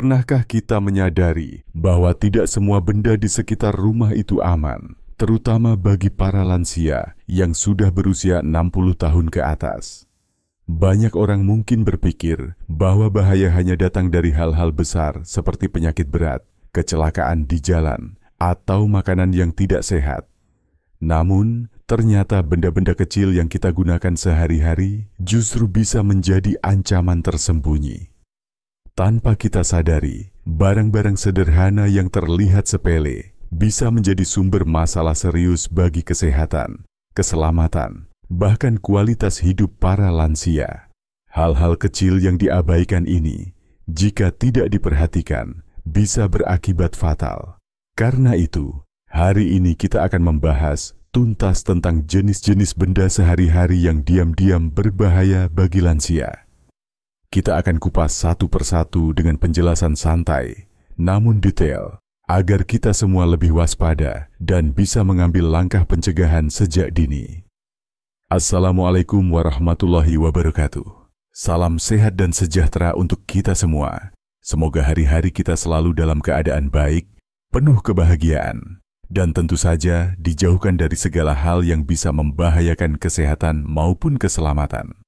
Pernahkah kita menyadari bahwa tidak semua benda di sekitar rumah itu aman, terutama bagi para lansia yang sudah berusia 60 tahun ke atas? Banyak orang mungkin berpikir bahwa bahaya hanya datang dari hal-hal besar seperti penyakit berat, kecelakaan di jalan, atau makanan yang tidak sehat. Namun, ternyata benda-benda kecil yang kita gunakan sehari-hari justru bisa menjadi ancaman tersembunyi. Tanpa kita sadari, barang-barang sederhana yang terlihat sepele bisa menjadi sumber masalah serius bagi kesehatan, keselamatan, bahkan kualitas hidup para lansia. Hal-hal kecil yang diabaikan ini, jika tidak diperhatikan, bisa berakibat fatal. Karena itu, hari ini kita akan membahas tuntas tentang jenis-jenis benda sehari-hari yang diam-diam berbahaya bagi lansia. Kita akan kupas satu persatu dengan penjelasan santai, namun detail, agar kita semua lebih waspada dan bisa mengambil langkah pencegahan sejak dini. Assalamualaikum warahmatullahi wabarakatuh. Salam sehat dan sejahtera untuk kita semua. Semoga hari-hari kita selalu dalam keadaan baik, penuh kebahagiaan, dan tentu saja dijauhkan dari segala hal yang bisa membahayakan kesehatan maupun keselamatan.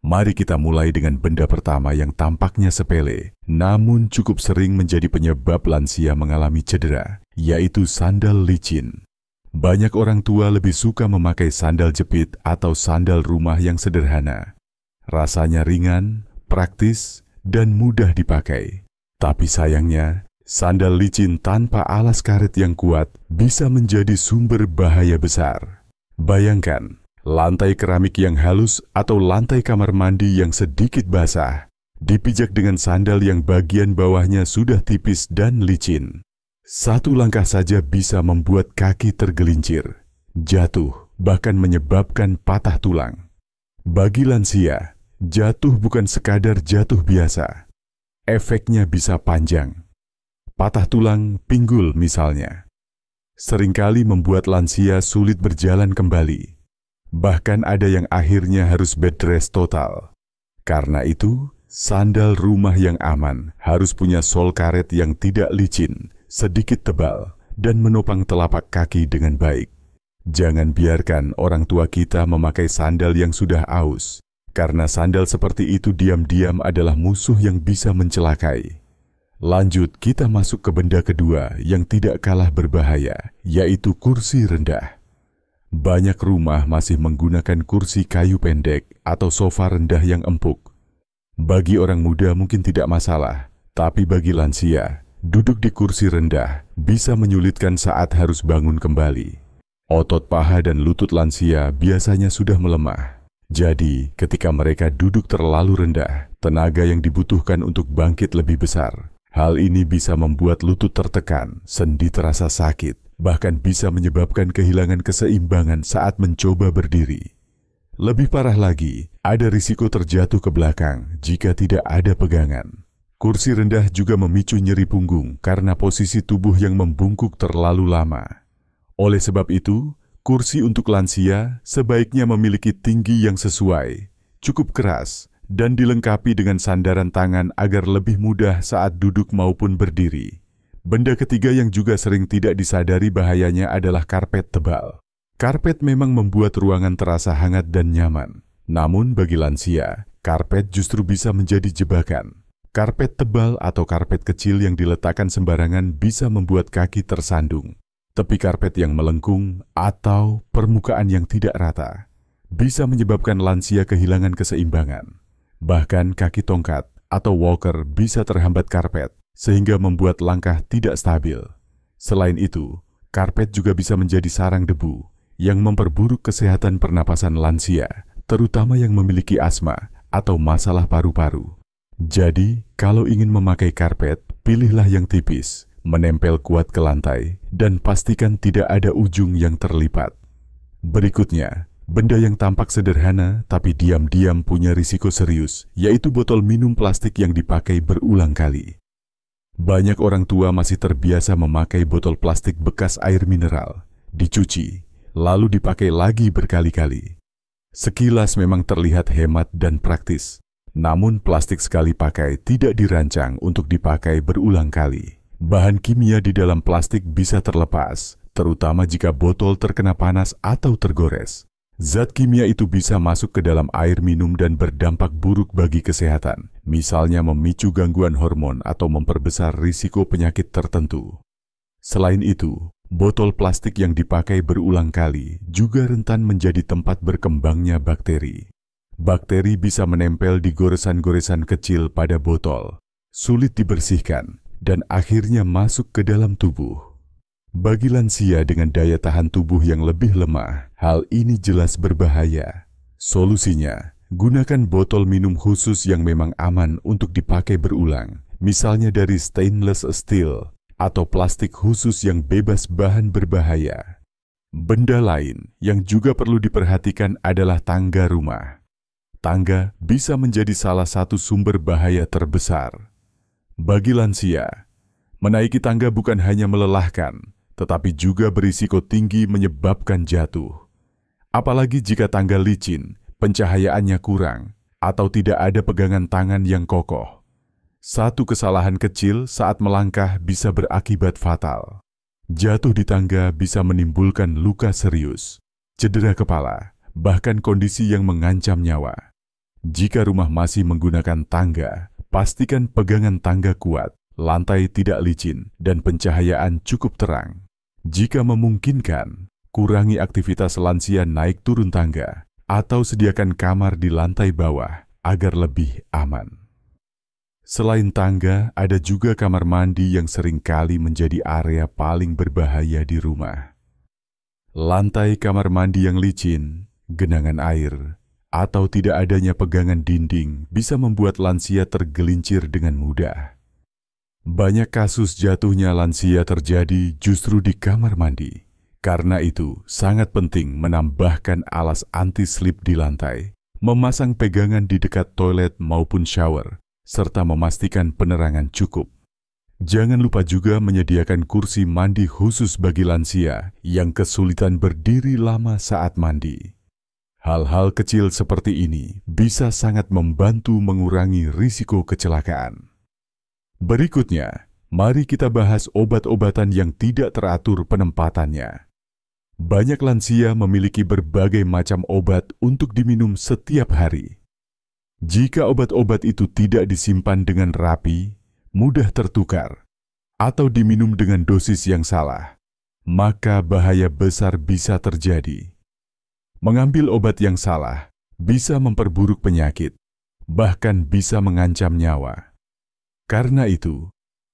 Mari kita mulai dengan benda pertama yang tampaknya sepele, namun cukup sering menjadi penyebab lansia mengalami cedera, yaitu sandal licin. Banyak orang tua lebih suka memakai sandal jepit atau sandal rumah yang sederhana. Rasanya ringan, praktis, dan mudah dipakai. Tapi sayangnya, sandal licin tanpa alas karet yang kuat bisa menjadi sumber bahaya besar. Bayangkan, lantai keramik yang halus atau lantai kamar mandi yang sedikit basah, dipijak dengan sandal yang bagian bawahnya sudah tipis dan licin. Satu langkah saja bisa membuat kaki tergelincir, jatuh, bahkan menyebabkan patah tulang. Bagi lansia, jatuh bukan sekadar jatuh biasa. Efeknya bisa panjang. Patah tulang pinggul misalnya. Seringkali membuat lansia sulit berjalan kembali. Bahkan ada yang akhirnya harus bed rest total. Karena itu, sandal rumah yang aman harus punya sol karet yang tidak licin, sedikit tebal, dan menopang telapak kaki dengan baik. Jangan biarkan orang tua kita memakai sandal yang sudah aus, karena sandal seperti itu diam-diam adalah musuh yang bisa mencelakai. Lanjut, kita masuk ke benda kedua yang tidak kalah berbahaya, yaitu kursi rendah. Banyak rumah masih menggunakan kursi kayu pendek atau sofa rendah yang empuk. Bagi orang muda mungkin tidak masalah, tapi bagi lansia, duduk di kursi rendah bisa menyulitkan saat harus bangun kembali. Otot paha dan lutut lansia biasanya sudah melemah. Jadi, ketika mereka duduk terlalu rendah, tenaga yang dibutuhkan untuk bangkit lebih besar. Hal ini bisa membuat lutut tertekan, sendi terasa sakit, bahkan bisa menyebabkan kehilangan keseimbangan saat mencoba berdiri. Lebih parah lagi, ada risiko terjatuh ke belakang jika tidak ada pegangan. Kursi rendah juga memicu nyeri punggung karena posisi tubuh yang membungkuk terlalu lama. Oleh sebab itu, kursi untuk lansia sebaiknya memiliki tinggi yang sesuai, cukup keras, dan dilengkapi dengan sandaran tangan agar lebih mudah saat duduk maupun berdiri. Benda ketiga yang juga sering tidak disadari bahayanya adalah karpet tebal. Karpet memang membuat ruangan terasa hangat dan nyaman. Namun bagi lansia, karpet justru bisa menjadi jebakan. Karpet tebal atau karpet kecil yang diletakkan sembarangan bisa membuat kaki tersandung. Tepi karpet yang melengkung atau permukaan yang tidak rata bisa menyebabkan lansia kehilangan keseimbangan. Bahkan kaki tongkat atau walker bisa terhambat karpet, sehingga membuat langkah tidak stabil. Selain itu, karpet juga bisa menjadi sarang debu yang memperburuk kesehatan pernapasan lansia, terutama yang memiliki asma atau masalah paru-paru. Jadi, kalau ingin memakai karpet, pilihlah yang tipis, menempel kuat ke lantai, dan pastikan tidak ada ujung yang terlipat. Berikutnya, benda yang tampak sederhana tapi diam-diam punya risiko serius, yaitu botol minum plastik yang dipakai berulang kali. Banyak orang tua masih terbiasa memakai botol plastik bekas air mineral, dicuci, lalu dipakai lagi berkali-kali. Sekilas memang terlihat hemat dan praktis, Namun plastik sekali pakai tidak dirancang untuk dipakai berulang kali. Bahan kimia di dalam plastik bisa terlepas, terutama jika botol terkena panas atau tergores. Zat kimia itu bisa masuk ke dalam air minum dan berdampak buruk bagi kesehatan, misalnya memicu gangguan hormon atau memperbesar risiko penyakit tertentu. Selain itu, botol plastik yang dipakai berulang kali juga rentan menjadi tempat berkembangnya bakteri. Bakteri bisa menempel di goresan-goresan kecil pada botol, sulit dibersihkan, dan akhirnya masuk ke dalam tubuh. Bagi lansia dengan daya tahan tubuh yang lebih lemah, hal ini jelas berbahaya. Solusinya, gunakan botol minum khusus yang memang aman untuk dipakai berulang, misalnya dari stainless steel atau plastik khusus yang bebas bahan berbahaya. Benda lain yang juga perlu diperhatikan adalah tangga rumah. Tangga bisa menjadi salah satu sumber bahaya terbesar. Bagi lansia, menaiki tangga bukan hanya melelahkan, tetapi juga berisiko tinggi menyebabkan jatuh. Apalagi jika tangga licin, pencahayaannya kurang, atau tidak ada pegangan tangan yang kokoh. Satu kesalahan kecil saat melangkah bisa berakibat fatal. Jatuh di tangga bisa menimbulkan luka serius, cedera kepala, bahkan kondisi yang mengancam nyawa. Jika rumah masih menggunakan tangga, pastikan pegangan tangga kuat, lantai tidak licin, dan pencahayaan cukup terang. Jika memungkinkan, kurangi aktivitas lansia naik turun tangga, atau sediakan kamar di lantai bawah agar lebih aman. Selain tangga, ada juga kamar mandi yang seringkali menjadi area paling berbahaya di rumah. Lantai kamar mandi yang licin, genangan air, atau tidak adanya pegangan dinding bisa membuat lansia tergelincir dengan mudah. Banyak kasus jatuhnya lansia terjadi justru di kamar mandi. Karena itu, sangat penting menambahkan alas anti-slip di lantai, memasang pegangan di dekat toilet maupun shower, serta memastikan penerangan cukup. Jangan lupa juga menyediakan kursi mandi khusus bagi lansia yang kesulitan berdiri lama saat mandi. Hal-hal kecil seperti ini bisa sangat membantu mengurangi risiko kecelakaan. Berikutnya, mari kita bahas obat-obatan yang tidak teratur penempatannya. Banyak lansia memiliki berbagai macam obat untuk diminum setiap hari. Jika obat-obat itu tidak disimpan dengan rapi, mudah tertukar, atau diminum dengan dosis yang salah, maka bahaya besar bisa terjadi. Mengambil obat yang salah bisa memperburuk penyakit, bahkan bisa mengancam nyawa. Karena itu,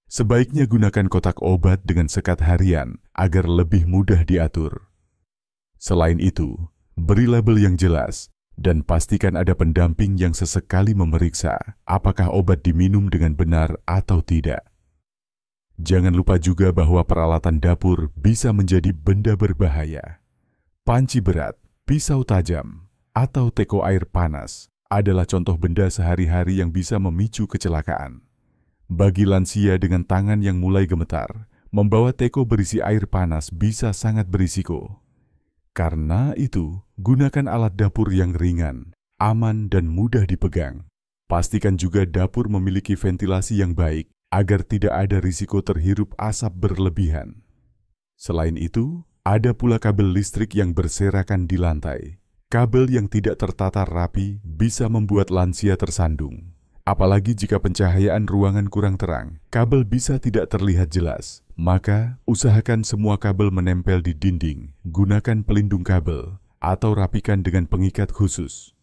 sebaiknya gunakan kotak obat dengan sekat harian agar lebih mudah diatur. Selain itu, beri label yang jelas dan pastikan ada pendamping yang sesekali memeriksa apakah obat diminum dengan benar atau tidak. Jangan lupa juga bahwa peralatan dapur bisa menjadi benda berbahaya. Panci berat, pisau tajam, atau teko air panas adalah contoh benda sehari-hari yang bisa memicu kecelakaan. Bagi lansia dengan tangan yang mulai gemetar, membawa teko berisi air panas bisa sangat berisiko. Karena itu, gunakan alat dapur yang ringan, aman, dan mudah dipegang. Pastikan juga dapur memiliki ventilasi yang baik agar tidak ada risiko terhirup asap berlebihan. Selain itu, ada pula kabel listrik yang berserakan di lantai. Kabel yang tidak tertata rapi bisa membuat lansia tersandung. Apalagi jika pencahayaan ruangan kurang terang, kabel bisa tidak terlihat jelas. Maka, usahakan semua kabel menempel di dinding, gunakan pelindung kabel, atau rapikan dengan pengikat khusus.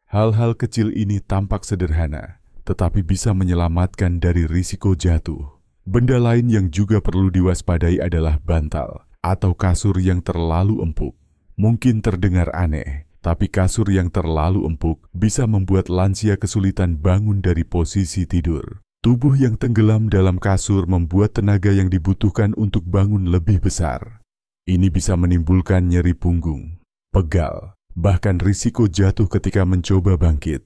Hal-hal kecil ini tampak sederhana, tetapi bisa menyelamatkan dari risiko jatuh. Benda lain yang juga perlu diwaspadai adalah bantal atau kasur yang terlalu empuk. Mungkin terdengar aneh, tapi kasur yang terlalu empuk bisa membuat lansia kesulitan bangun dari posisi tidur. Tubuh yang tenggelam dalam kasur membuat tenaga yang dibutuhkan untuk bangun lebih besar. Ini bisa menimbulkan nyeri punggung, pegal, bahkan risiko jatuh ketika mencoba bangkit.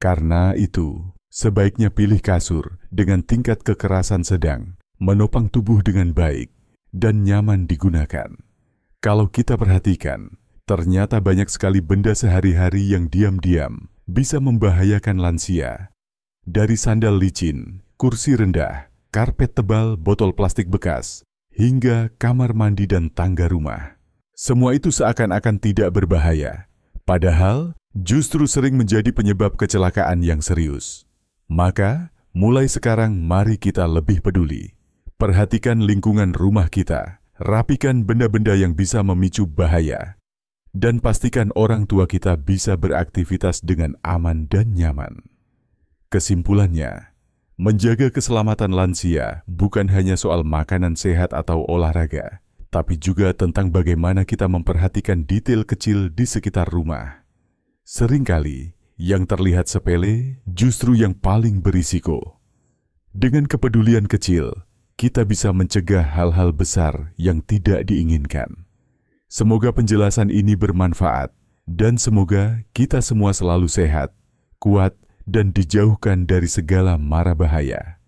Karena itu, sebaiknya pilih kasur dengan tingkat kekerasan sedang, menopang tubuh dengan baik, dan nyaman digunakan. Kalau kita perhatikan, ternyata banyak sekali benda sehari-hari yang diam-diam bisa membahayakan lansia Dari sandal licin, kursi rendah, karpet tebal, botol plastik bekas, hingga kamar mandi dan tangga rumah. Semua itu seakan-akan tidak berbahaya, padahal justru sering menjadi penyebab kecelakaan yang serius. Maka, mulai sekarang mari kita lebih peduli. Perhatikan lingkungan rumah kita, rapikan benda-benda yang bisa memicu bahaya, dan pastikan orang tua kita bisa beraktivitas dengan aman dan nyaman. Kesimpulannya, menjaga keselamatan lansia bukan hanya soal makanan sehat atau olahraga, tapi juga tentang bagaimana kita memperhatikan detail kecil di sekitar rumah. Seringkali, yang terlihat sepele justru yang paling berisiko. Dengan kepedulian kecil, kita bisa mencegah hal-hal besar yang tidak diinginkan. Semoga penjelasan ini bermanfaat, dan semoga kita semua selalu sehat, kuat, dan dijauhkan dari segala mara bahaya.